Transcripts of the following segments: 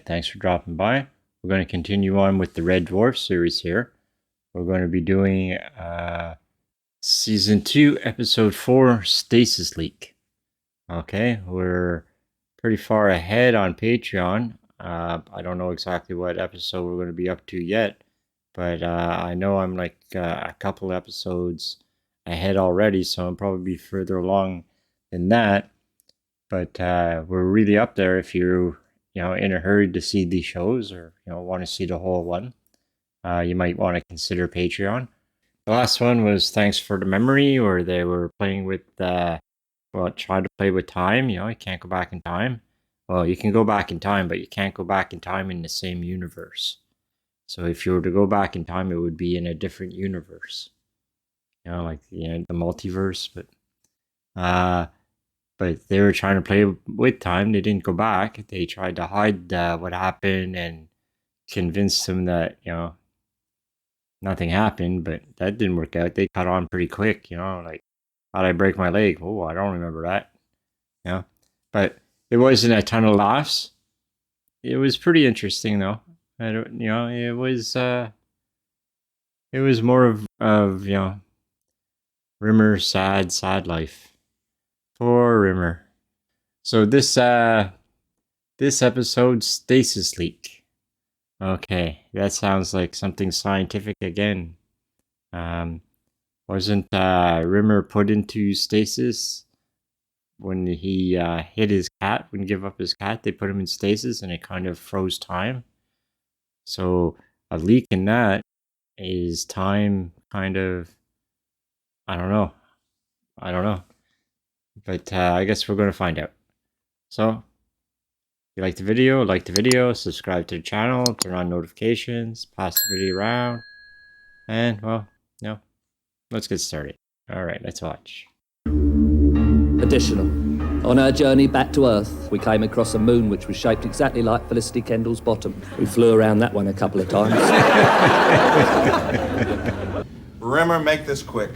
thanks for dropping by. We're going to continue on with the Red Dwarf series here. We're going to be doing Season 2, Episode 4, Stasis Leak. Okay, we're pretty far ahead on Patreon. I don't know exactly what episode we're going to be up to yet, but I know I'm like a couple episodes ahead already, so I'm probably further along than that. But we're really up there if you're in a hurry to see these shows, or want to see the whole one. You might want to consider Patreon. The last one was Thanks for the Memory, where they were playing with trying to play with time. You can't go back in time. Well, you can go back in time, but you can't go back in time in the same universe. So if you were to go back in time, it would be in a different universe. Like the multiverse. But they were trying to play with time. They didn't go back. They tried to hide what happened and convince them that nothing happened. But that didn't work out. They caught on pretty quick. Like, how'd I break my leg? Oh, I don't remember that. But it wasn't a ton of laughs. It was pretty interesting though. It was more of Rimmer's sad life. Poor Rimmer. So this episode, Stasis Leak. Okay, that sounds like something scientific again. Wasn't Rimmer put into stasis when he hit his cat? Wouldn't give up his cat. They put him in stasis, and it kind of froze time. So a leak in that is time kind of. I don't know. But I guess we're going to find out. So, if you like the video, subscribe to the channel, turn on notifications, pass the video around, and, let's get started. Alright, let's watch. Additional. On our journey back to Earth, we came across a moon which was shaped exactly like Felicity Kendall's bottom. We flew around that one a couple of times. Rimmer, make this quick.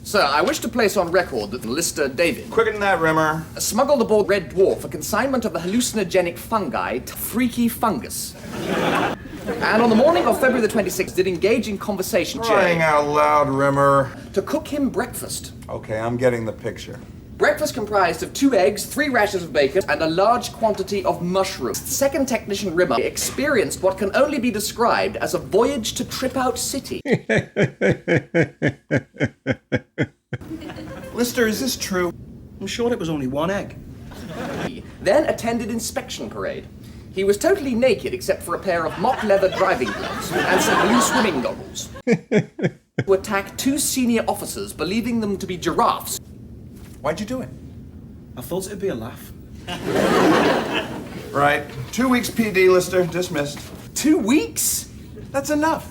Sir, I wish to place on record that Lister David Quicker than that, Rimmer. smuggled aboard Red Dwarf for consignment of the hallucinogenic fungi Freaky Fungus. And on the morning of February the 26th, did engage in conversation Crying out loud, Rimmer. to cook him breakfast. Okay, I'm getting the picture. Breakfast comprised of 2 eggs, 3 rashers of bacon, and a large quantity of mushrooms. Second technician Rimmer experienced what can only be described as a voyage to Trip Out City. Lister, is this true? I'm sure it was only 1 egg. Then attended inspection parade. He was totally naked except for a pair of mock leather driving gloves and some blue swimming goggles. To attack 2 senior officers, believing them to be giraffes. Why'd you do it? I thought it'd be a laugh. Right. 2 weeks PD, Lister. Dismissed. 2 weeks? That's enough.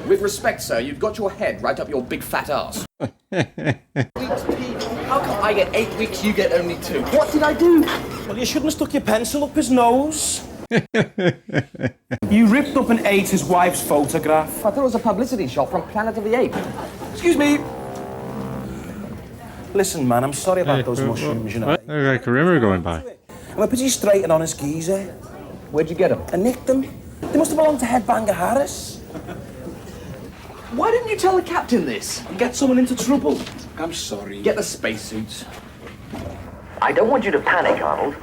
With respect, sir, you've got your head right up your big fat ass. Weeks PD? How come I get 8 weeks, you get only 2? What did I do? Well, you shouldn't have stuck your pencil up his nose. You ripped up and ate his wife's photograph. I thought it was a publicity shot from Planet of the Apes. Excuse me. Listen, man, I'm sorry about those mushrooms, you know. What? There's like a Rimmer going by. I'm a pretty straight and honest geezer. Where'd you get them? I nicked them. They must have belonged to Headbanger Harris. Why didn't you tell the captain this? Get someone into trouble. I'm sorry. Get the spacesuits. I don't want you to panic, Arnold.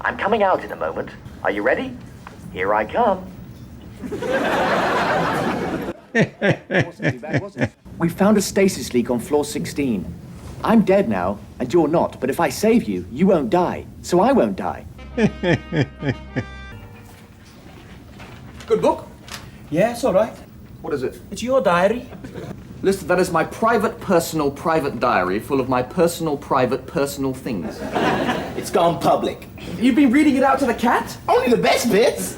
I'm coming out in a moment. Are you ready? Here I come. We found a stasis leak on floor 16. I'm dead now, and you're not, but if I save you, you won't die. So I won't die. Good book? Yeah, it's all right. What is it? It's your diary. Listen, that is my private diary full of my personal things. It's gone public. You've been reading it out to the cat? Only the best bits.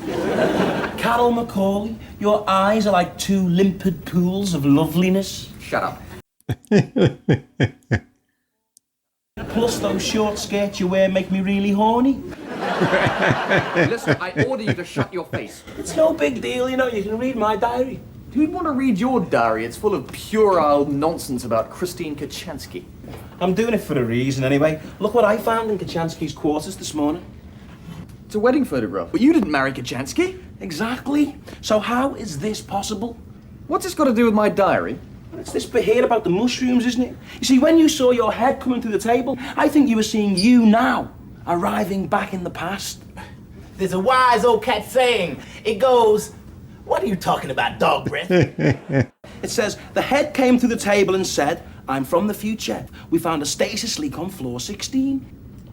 Carol Macaulay, your eyes are like 2 limpid pools of loveliness. Shut up. Plus, those short skirts you wear make me really horny. Listen, I order you to shut your face. It's no big deal, you can read my diary. Who'd want to read your diary? It's full of puerile nonsense about Christine Kachansky. I'm doing it for a reason anyway. Look what I found in Kachansky's quarters this morning. It's a wedding photograph. But you didn't marry Kachansky. Exactly. So how is this possible? What's this got to do with my diary? It's this bit here about the mushrooms, isn't it? You see, when you saw your head coming through the table, I think you were seeing you now, arriving back in the past. There's a wise old cat saying. It goes, what are you talking about, dog breath? It says, the head came through the table and said, I'm from the future. We found a stasis leak on floor 16.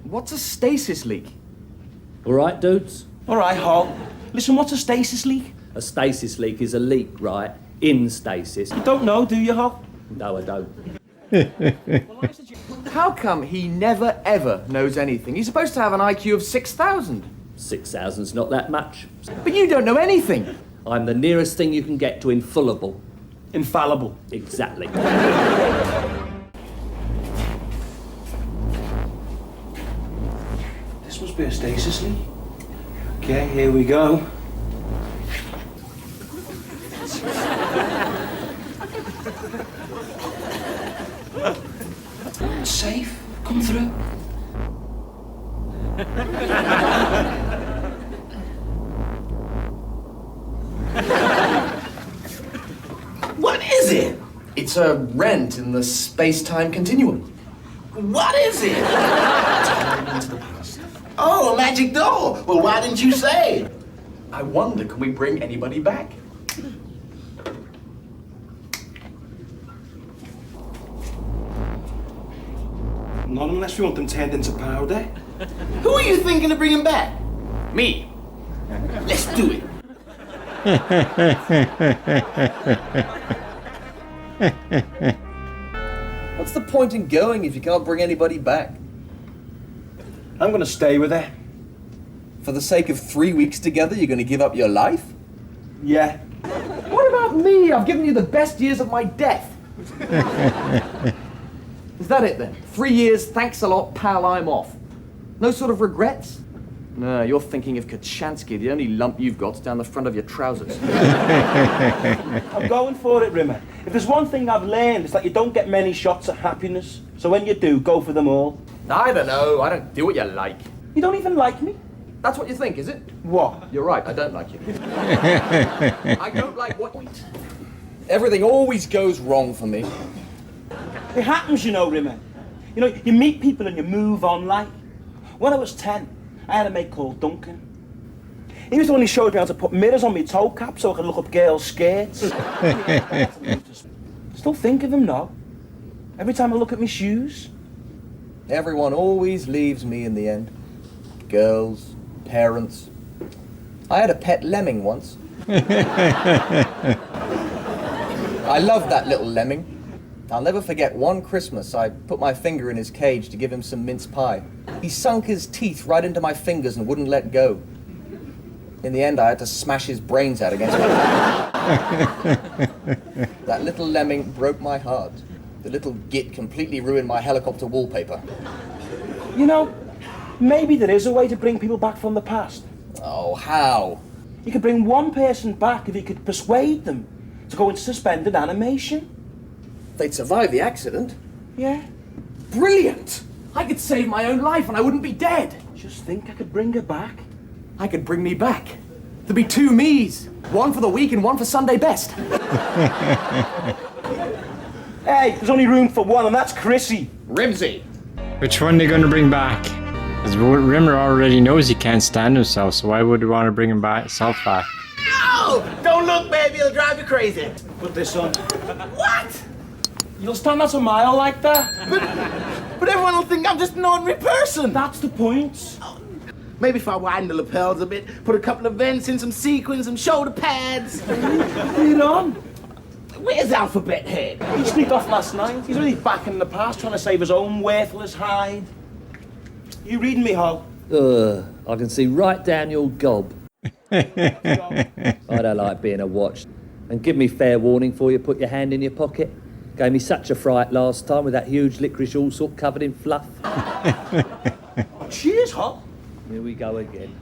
What's a stasis leak? All right, dudes? All right, Hal. Listen, what's a stasis leak? A stasis leak is a leak, right? In stasis. You don't know, do you, Hal? No, I don't. How come he never ever knows anything? He's supposed to have an IQ of 6,000. 6,000's not that much. But you don't know anything. I'm the nearest thing you can get to infallible. Infallible. Exactly. This must be a stasis leak. Okay, here we go. Safe. Come through. What is it? It's a rent in the space-time continuum. What is it? Oh, a magic door. Well, why didn't you say? I wonder, can we bring anybody back? Not unless we want them turned into powder. Who are you thinking of bringing back? Me. Let's do it. What's the point in going if you can't bring anybody back? I'm gonna stay with her. For the sake of 3 weeks together, you're going to give up your life? Yeah. What about me? I've given you the best years of my death. Is that it then? 3 years, thanks a lot, pal, I'm off. No sort of regrets? No, you're thinking of Kachansky. The only lump you've got's down the front of your trousers. I'm going for it, Rimmer. If there's one thing I've learned, it's that you don't get many shots at happiness. So when you do, go for them all. I don't know. I don't do what you like. You don't even like me? That's what you think, is it? What? You're right, I don't like you. I don't like what... Everything always goes wrong for me. It happens, you know, Rimmer. You know, you meet people and you move on like. When I was 10, I had a mate called Duncan. He was the one who showed me how to put mirrors on my toe cap so I could look up girls' skirts. Still think of him now. Every time I look at my shoes. Everyone always leaves me in the end. Girls, parents. I had a pet lemming once. I loved that little lemming. I'll never forget one Christmas I put my finger in his cage to give him some mince pie. He sunk his teeth right into my fingers and wouldn't let go. In the end, I had to smash his brains out against my That little lemming broke my heart. The little git completely ruined my helicopter wallpaper. You know, maybe there is a way to bring people back from the past. Oh, how? You could bring one person back if you could persuade them to go into suspended animation. They'd survive the accident. Yeah. Brilliant! I could save my own life and I wouldn't be dead. Just think I could bring her back. I could bring me back. There'd be 2 me's. One for the week and one for Sunday best. Hey, there's only room for one, and that's Chrissy. Rimsey. Which one are they going to bring back? Because Rimmer already knows he can't stand himself, so why would he want to bring himself back? No! Don't look, baby. It'll drive you crazy. Put this on. What? You'll stand out a mile like that? But everyone will think I'm just an ordinary person. That's the point. Maybe if I widen the lapels a bit, put a couple of vents in, some sequins, some shoulder pads. Put it on. Where's Alphabet Head? He sneaked off last night. He's really back in the past trying to save his own worthless hide. You reading me, Hal? I can see right down your gob. I don't like being a watch. And give me fair warning before you put your hand in your pocket. Gave me such a fright last time with that huge licorice allsort covered in fluff. Cheers, Hal. Here we go again.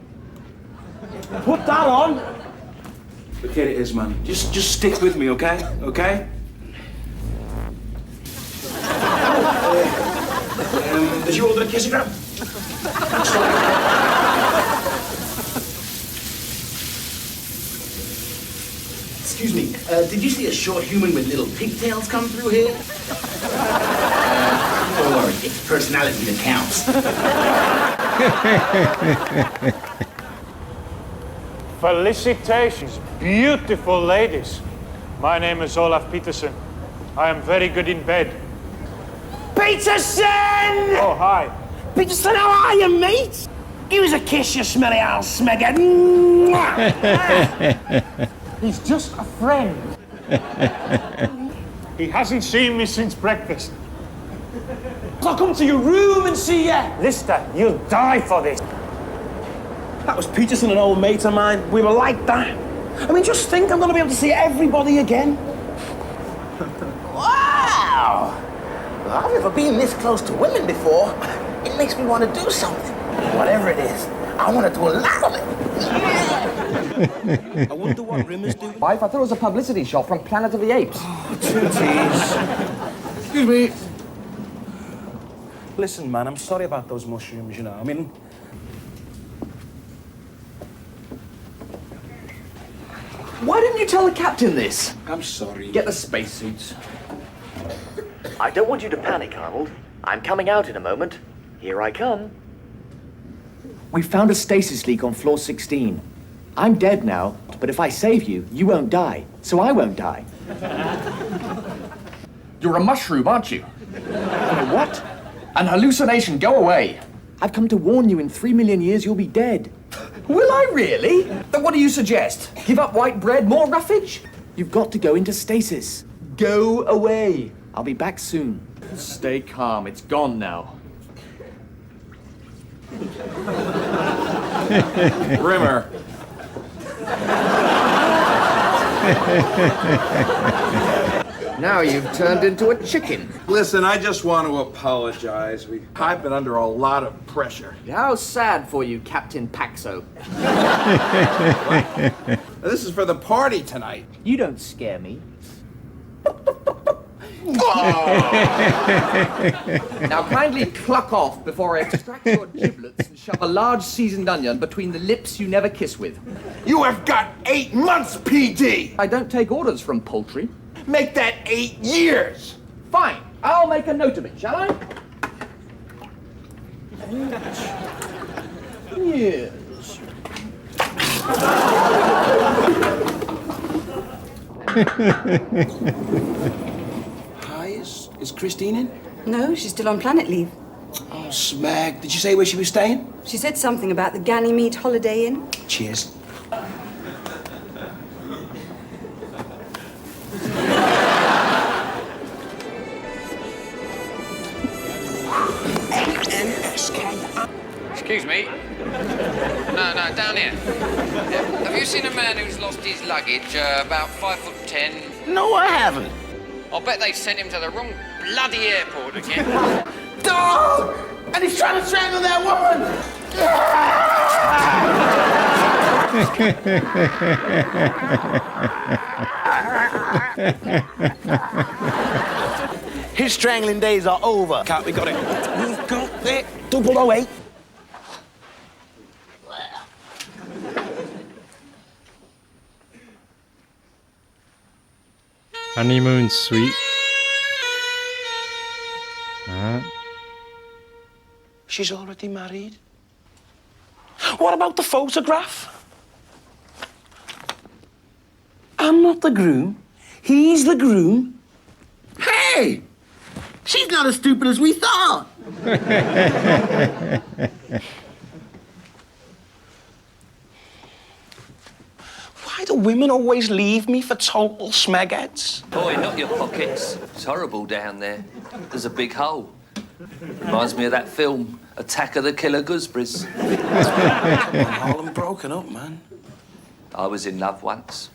Put that on. Look, here it is, man. Just stick with me, okay? Okay? Did you order a kissogram? Excuse me, did you see a short human with little pigtails come through here? Don't worry, it's personality that counts. Felicitations, beautiful ladies. My name is Olaf Peterson. I am very good in bed. Peterson! Oh, hi. Peterson, how are you, mate? Give us a kiss, you smelly old smeghead. He's just a friend. He hasn't seen me since breakfast. I'll come to your room and see you. Lister, you'll die for this. That was Peterson, an old mate of mine. We were like that. I mean, just think, I'm going to be able to see everybody again. Wow! Well, I've never been this close to women before. It makes me want to do something. Whatever it is, I want to do a lot of it. I wonder what Rimmer's doing. Wife, I thought it was a publicity shot from Planet of the Apes. Excuse me. Listen, man, I'm sorry about those mushrooms, you know. I mean... Why didn't you tell the captain this? I'm sorry. Get the spacesuits. I don't want you to panic, Arnold. I'm coming out in a moment. Here I come. We found a stasis leak on floor 16. I'm dead now, but if I save you, you won't die. So I won't die. You're a mushroom, aren't you? What? An hallucination, go away. I've come to warn you, in 3 million years you'll be dead. Will I really? Then what do you suggest? Give up white bread, more roughage? You've got to go into stasis. Go away. I'll be back soon. Stay calm, it's gone now. Rimmer. Now you've turned into a chicken. Listen, I just want to apologize. I've been under a lot of pressure. How sad for you, Captain Paxo. This is for the party tonight. You don't scare me. Now kindly cluck off before I extract your giblets and shove a large seasoned onion between the lips you never kiss with. You have got 8 months, PD. I don't take orders from poultry. Make that 8 years. Fine, I'll make a note of it, shall I? Yes. Hi, is Christine in? No, she's still on planet leave. Oh, smag. Did you say where she was staying? She said something about the Ganymede Holiday Inn. Cheers. Excuse me. No, down here. Have you seen a man who's lost his luggage about 5'10"? No, I haven't. I'll bet they sent him to the wrong bloody airport again. Dog! And he's trying to strangle that woman! His strangling days are over. Cat, we got it. We've got it. 008. Honeymoon suite. She's already married. What about the photograph? I'm not the groom. He's the groom. Hey! She's not as stupid as we thought. Why do women always leave me for total smegheads? Boy, not your pockets. It's horrible down there. There's a big hole. Reminds me of that film, Attack of the Killer Gooseberries. All them broken up, man. I was in love once.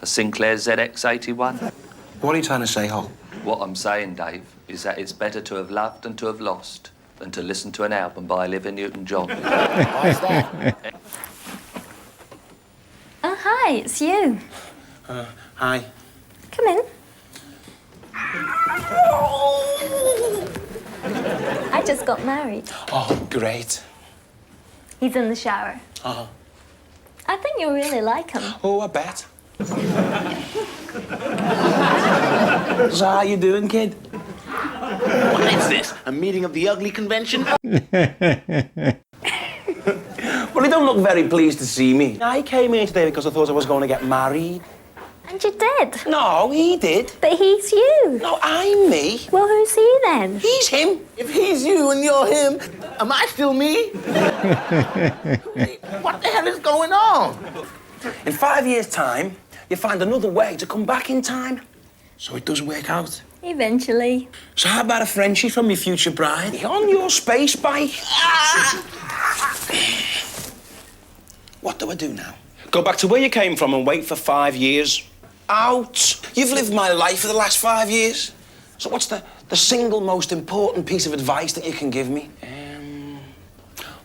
A Sinclair ZX81. What are you trying to say, Hol? What I'm saying, Dave, is that it's better to have loved and to have lost than to listen to an album by Olivia Newton-John. Why's that? Oh, hi, it's you. Hi. Come in. I just got married. Oh, great. He's in the shower. Uh-huh. I think you'll really like him. Oh, I bet. So how you doing, kid? What is this? A meeting of the ugly convention? Well, he don't look very pleased to see me. I came here today because I thought I was going to get married. And you did? No, he did. But he's you. No, I'm me. Well, who's he then? He's him. If he's you and you're him, am I still me? What the hell is going on? In 5 years' time, you find another way to come back in time. So it does work out. Eventually. So how about a friendship from your future bride? On your space bike. What do I do now? Go back to where you came from and wait for 5 years? Out. You've lived my life for the last 5 years. So what's the single most important piece of advice that you can give me?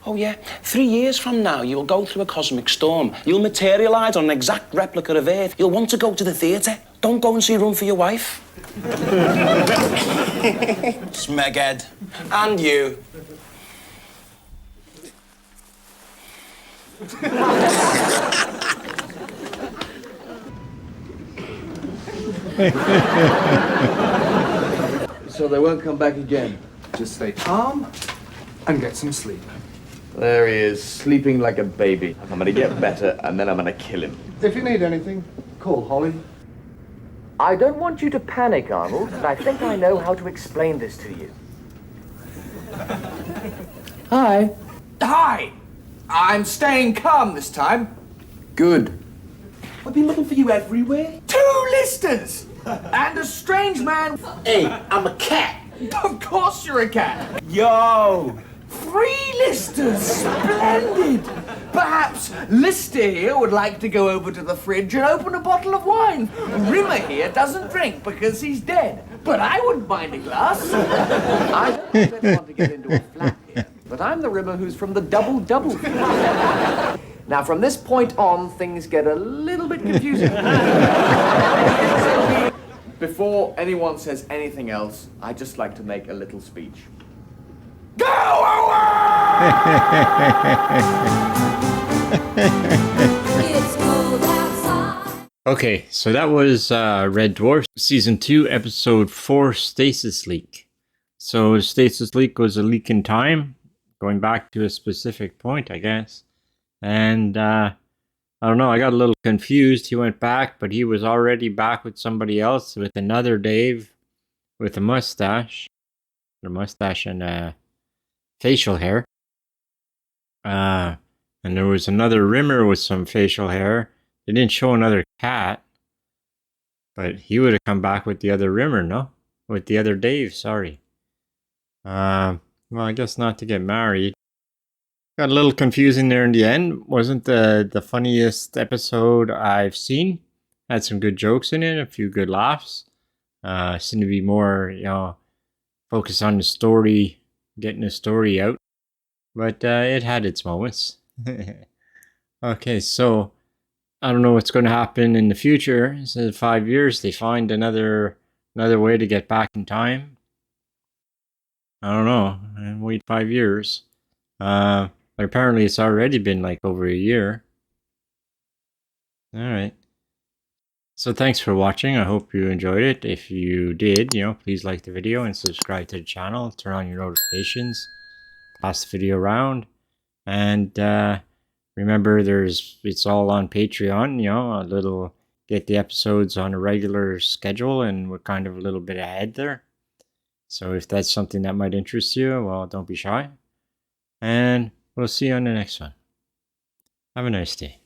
Oh, yeah. 3 years from now, you'll go through a cosmic storm. You'll materialise on an exact replica of Earth. You'll want to go to the theatre. Don't go and see Run for Your Wife. Smeghead. And you. So they won't come back again? Just stay calm and get some sleep. There he is, sleeping like a baby. I'm gonna get better, and then I'm gonna kill him. If you need anything, call Holly. I don't want you to panic, Arnold, but I think I know how to explain this to you. Hi. Hi. I'm staying calm this time. Good. I've been looking for you everywhere. 2 listers! And a strange man. Hey, I'm a cat. Of course you're a cat. Yo! 3 listers! Splendid! Perhaps Lister here would like to go over to the fridge and open a bottle of wine. Rimmer here doesn't drink because he's dead, but I wouldn't mind a glass. I don't want to get into a flat here, but I'm the Rimmer who's from the double-double. Now, from this point on, things get a little bit confusing. Before anyone says anything else, I'd just like to make a little speech. Go away! Okay, so that was Red Dwarf, Season 2, Episode 4, Stasis Leak. So the stasis leak was a leak in time, going back to a specific point, I guess. And I don't know, I got a little confused. He went back, but he was already back with somebody else, with another Dave with a mustache. A mustache and facial hair. And there was another Rimmer with some facial hair. They didn't show another cat. But he would have come back with the other Rimmer, no? With the other Dave, sorry. Well, I guess not to get married. Got a little confusing there in the end. Wasn't the funniest episode I've seen. Had some good jokes in it, a few good laughs. Seemed to be more, focused on the story, getting the story out. But it had its moments. Okay, so I don't know what's going to happen in the future. Instead of 5 years, they find another way to get back in time. I don't know. And wait 5 years. But apparently it's already been like over a year. Alright. So thanks for watching. I hope you enjoyed it. If you did, please like the video and subscribe to the channel. Turn on your notifications. Pass the video around. And remember, it's all on Patreon. Get the episodes on a regular schedule, and we're kind of a little bit ahead there. So if that's something that might interest you, well, don't be shy. And we'll see you on the next one. Have a nice day.